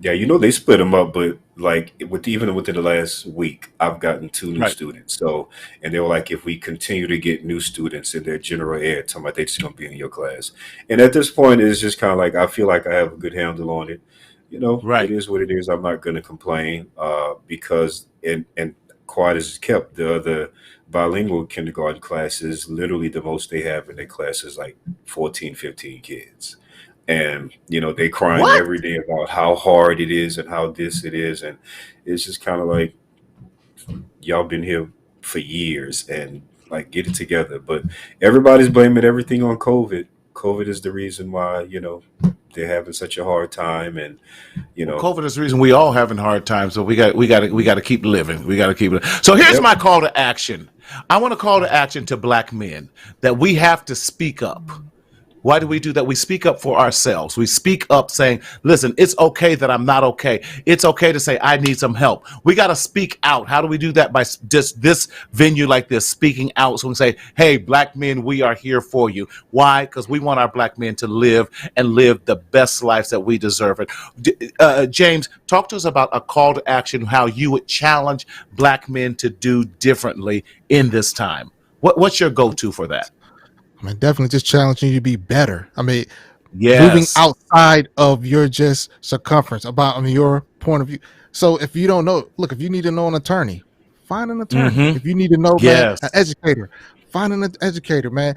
Yeah, they split them up, but like even within the last week, I've gotten 2 new students. So, and they were like, if we continue to get new students in their general ed, talking about they're just gonna be in your class. And at this point, it's just kind of like I feel like I have a good handle on it. It is what it is. I'm not going to complain because and quiet as kept, the other bilingual kindergarten classes, literally the most they have in their class is like 14, 15 kids. And, they crying every day about how hard it is and how this it is. And it's just kind of like, y'all been here for years and like get it together. But everybody's blaming everything on COVID. COVID is the reason why, they're having such a hard time, and Well, COVID is the reason we all having hard times. So we got to keep living. We got to keep it. So here's my call to action. I want to call to action to black men that we have to speak up. Why do we do that? We speak up for ourselves. We speak up saying, listen, it's okay that I'm not okay. It's okay to say I need some help. We got to speak out. How do we do that? By just this venue like this, speaking out. So we say, hey, black men, we are here for you. Why? Because we want our black men to live and live the best lives that we deserve it. James, talk to us about a call to action, how you would challenge black men to do differently in this time. What's your go-to for that? I mean, definitely just challenging you to be better. I mean, Yes. moving outside of your just circumference your point of view. So if you don't know, look, if you need to know an attorney, find an attorney. If you need to know, man, an educator, find an educator, man.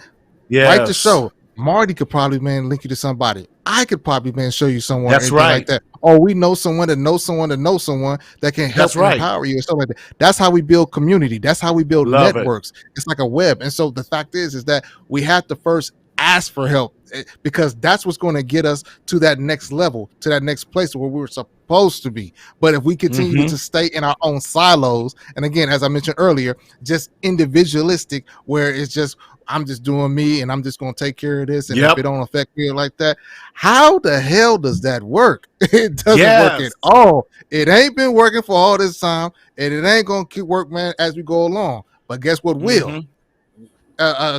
Yes. Write the show. Marty could probably, man, link you to somebody. I could probably, show you someone. That's right. Like that. Or we know someone that knows someone that knows someone that can help empower you and stuff like that. That's how we build community. That's how we build networks. It's like a web. And so the fact is that we have to first ask for help, because that's what's going to get us to that next level, to that next place where we're supposed to be. But if we continue to stay in our own silos, and again, as I mentioned earlier, just individualistic, where it's just, I'm just doing me and I'm just going to take care of this. And if it don't affect me like that, how the hell does that work? It doesn't work at all. It ain't been working for all this time, and it ain't going to keep working, man, as we go along. But guess what will?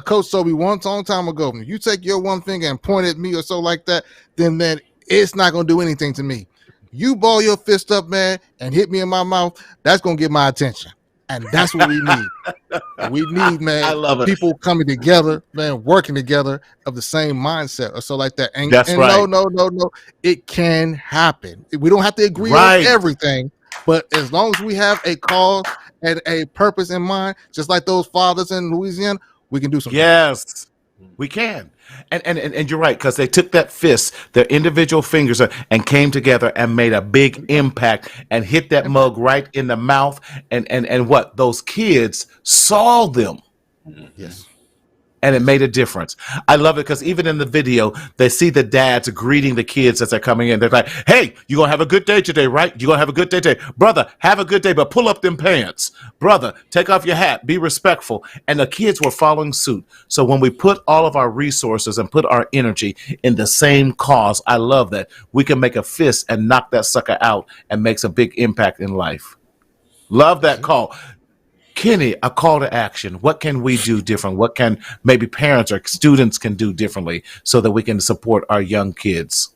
Coach told me one long time ago, if you take your one finger and point at me or so like that, then it's not going to do anything to me. You ball your fist up, man, and hit me in my mouth, that's going to get my attention. And that's what we need. We need, man, I love it. People coming together, man, working together of the same mindset or so like that. And, that's right. No. It can happen. We don't have to agree on everything, but as long as we have a cause and a purpose in mind, just like those fathers in Louisiana, we can do something. Yes, we can. And you're right, because they took that fist, their individual fingers, and came together and made a big impact and hit that mug right in the mouth. And what? Those kids saw them. Yes. And it made a difference. I love it because even in the video, they see the dads greeting the kids as they're coming in. They're like, hey, you're going to have a good day today, right? You're going to have a good day today. Brother, have a good day, but pull up them pants. Brother, take off your hat. Be respectful. And the kids were following suit. So when we put all of our resources and put our energy in the same cause, I love that. We can make a fist and knock that sucker out and makes a big impact in life. Love that call. Kenny, a call to action. What can we do different? What can maybe parents or students can do differently so that we can support our young kids?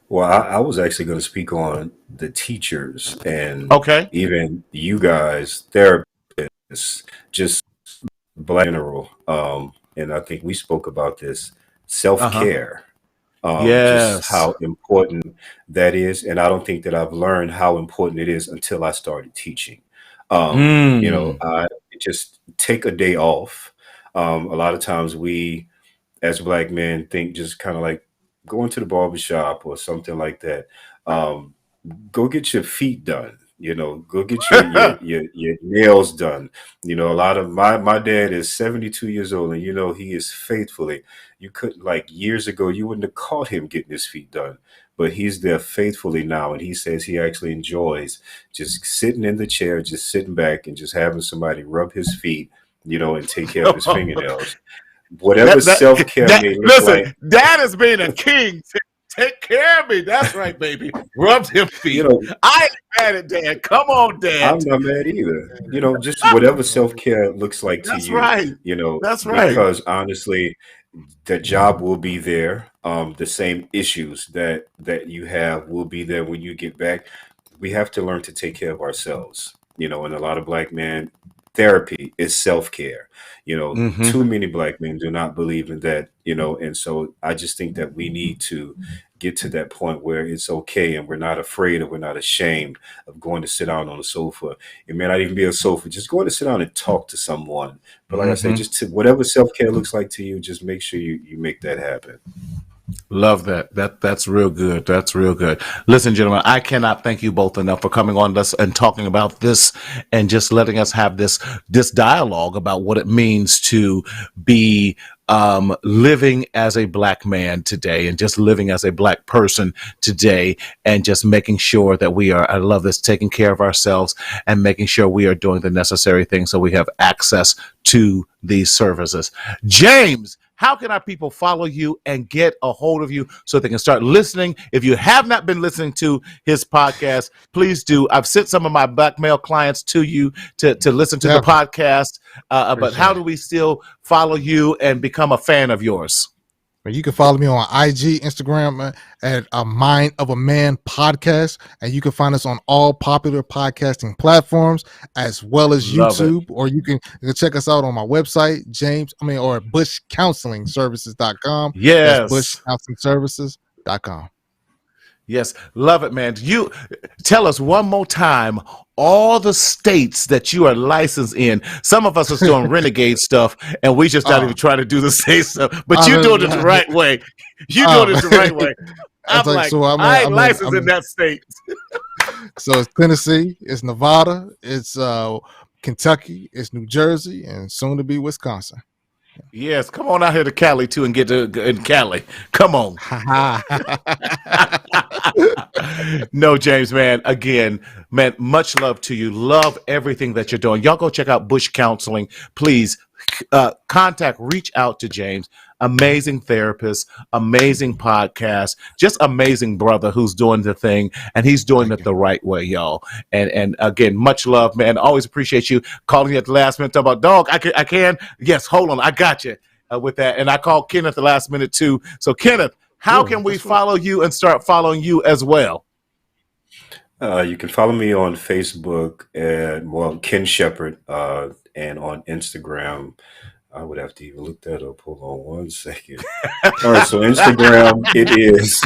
Well, I was actually going to speak on the teachers and even you guys, therapists, just black in general. And I think we spoke about this, self-care. Just how important that is. And I don't think that I've learned how important it is until I started teaching. I just take a day off. A lot of times we, as black men, think just kind of like going to the barbershop or something like that. Go get your feet done. Go get your nails done. A lot of my dad is 72 years old, and he is faithfully. You couldn't, like, years ago, you wouldn't have caught him getting his feet done. But he's there faithfully now, and he says he actually enjoys just sitting in the chair, just sitting back and just having somebody rub his feet, and take care of his fingernails. Whatever self-care may look like. Dad is being a king. Take care of me. That's right, baby. Rub him feet. I ain't mad at Dad. Come on, Dad. I'm not mad either. Just whatever self-care looks like to you. Right. That's right. Because honestly, the job will be there. The same issues that you have will be there when you get back. We have to learn to take care of ourselves. And a lot of black men, therapy is self-care. Too many black men do not believe in that, and so I just think that we need to get to that point where it's okay and we're not afraid or we're not ashamed of going to sit down on a sofa. It may not even be a sofa, just going to sit down and talk to someone. But like I said, just whatever self-care looks like to you, just make sure you make that happen. Love that. That's real good. That's real good. Listen, gentlemen, I cannot thank you both enough for coming on us and talking about this and just letting us have this dialogue about what it means to be living as a black man today and just living as a black person today and just making sure that we are, I love this, taking care of ourselves and making sure we are doing the necessary things so we have access to these services. James, how can our people follow you and get a hold of you so they can start listening? If you have not been listening to his podcast, please do. I've sent some of my black male clients to you to listen to the podcast. But how do we still follow you and become a fan of yours? You can follow me on IG, Instagram at a Mind of a Man podcast, and you can find us on all popular podcasting platforms as well as YouTube, or you can check us out on my website, or bushcounselingservices.com. Yes. That's bushcounselingservices.com. Yes, love it, man. You tell us one more time all the states that you are licensed in. Some of us are doing renegade stuff, and we just not even trying to do the same stuff. But you're doing it the right way. You're doing it the right way. I'm like, I ain't licensed in that state. So it's Tennessee, it's Nevada, it's Kentucky, it's New Jersey, and soon to be Wisconsin. Yes, come on out here to Cali too and get to in Cali. Come on. No, James, man. Again, man, much love to you. Love everything that you're doing. Y'all go check out Bush Counseling. Please reach out to James. Amazing therapist, amazing podcast, just amazing brother who's doing the thing, and he's doing it the right way, y'all. And again, much love, man. Always appreciate you calling me at the last minute. Talk about dog. I can. Yes, hold on. I got you with that. And I called Kenneth at the last minute too. So Kenneth, how can we follow you and start following you as well? You can follow me on Facebook at Ken Sheppard, and on Instagram. I would have to even look that up. Hold on one second. All right, so Instagram, it is.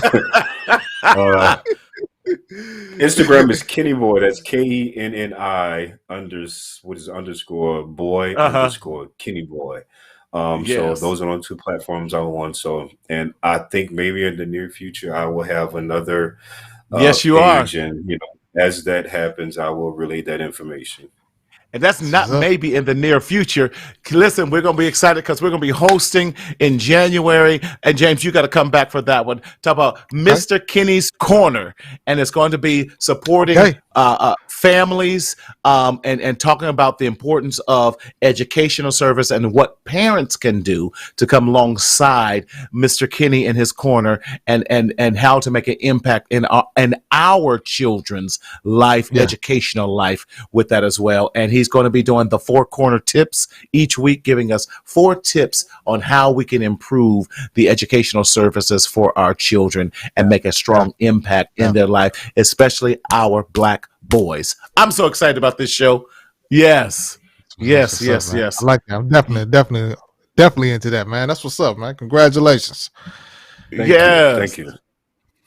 Instagram is Kenny Boy. That's KENNI underscore boy underscore Kenny Boy. So those are on two platforms I'm on. So, and I think maybe in the near future I will have another. Yes, you page, are. and as that happens, I will relay that information. And that's not maybe in the near future. Listen, we're going to be excited because we're going to be hosting in January. And James, you got to come back for that one. Talk about Mr. Kenny's Corner. And it's going to be supporting families and talking about the importance of educational service and what parents can do to come alongside Mr. Kenny in his corner and how to make an impact in our children's life, educational life with that as well. And he's going to be doing the 4 corner tips each week, giving us 4 tips on how we can improve the educational services for our children and make a strong impact in their life, especially our Black boys. I'm so excited about this show. Yes. I like that. I'm definitely into that, man. That's what's up, man. Congratulations. Thank you.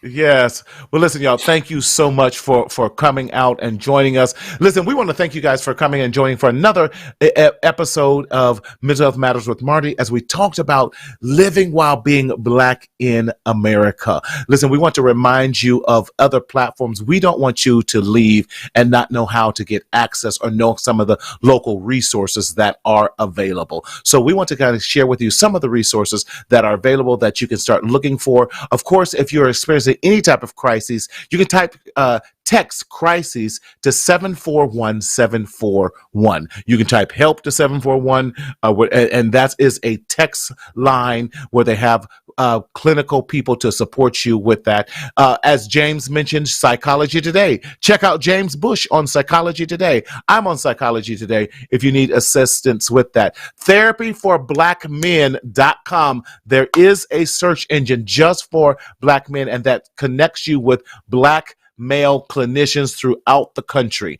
Yes. Well, listen, y'all, thank you so much for coming out and joining us. Listen, we want to thank you guys for coming and joining for another episode of Mental Health Matters with Marty, as we talked about living while being Black in America. Listen, we want to remind you of other platforms. We don't want you to leave and not know how to get access or know some of the local resources that are available. So we want to kind of share with you some of the resources that are available that you can start looking for. Of course, if you're experiencing any type of crisis, you can text crises to 741-741. You can type help to 741, and that is a text line where they have clinical people to support you with that. As James mentioned, Psychology Today. Check out James Bush on Psychology Today. I'm on Psychology Today if you need assistance with that. Therapyforblackmen.com. There is a search engine just for Black men, and that connects you with Black male clinicians throughout the country.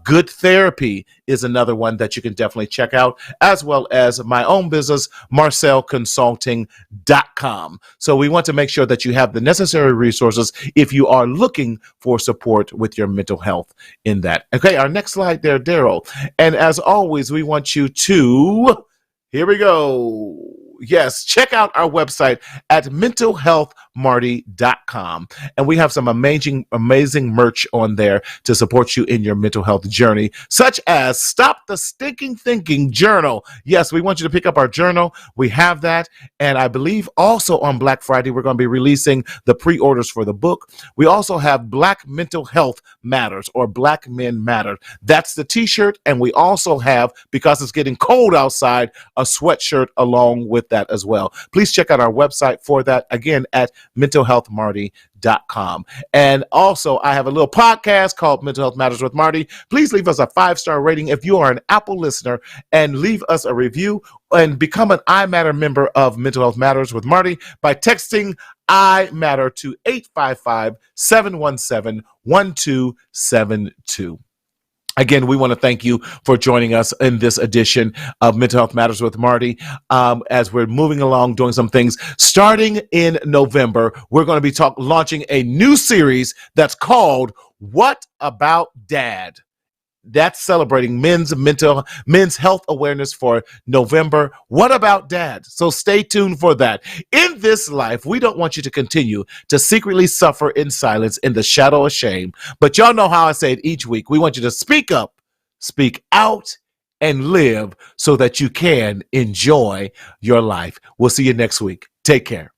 Good Therapy is another one that you can definitely check out, as well as my own business, marcelconsulting.com. So we want to make sure that you have the necessary resources if you are looking for support with your mental health in that. Okay, our next slide there, Daryl. And as always, we want you to, here we go. Yes, check out our website at mentalhealthmarty.com. mentalhealthmarty.com. And we have some amazing merch on there to support you in your mental health journey, such as Stop the Stinking Thinking Journal. Yes, we want you to pick up our journal. We have that. And I believe also on Black Friday, we're going to be releasing the pre-orders for the book. We also have Black Mental Health Matters, or Black Men Matter. That's the t-shirt. And we also have, because it's getting cold outside, a sweatshirt along with that as well. Please check out our website for that, again, at mentalhealthmarty.com. And also, I have a little podcast called Mental Health Matters with Marty. Please leave us a 5-star rating if you are an Apple listener, and leave us a review, and become an I Matter member of Mental Health Matters with Marty by texting I Matter to 855-717-1272. Again, we want to thank you for joining us in this edition of Mental Health Matters with Marty. As we're moving along, doing some things. Starting in November, we're going to be launching a new series that's called What About Dad? That's celebrating men's health awareness for November. What about dad? So stay tuned for that. In this life, we don't want you to continue to secretly suffer in silence in the shadow of shame. But y'all know how I say it each week. We want you to speak up, speak out, and live so that you can enjoy your life. We'll see you next week. Take care.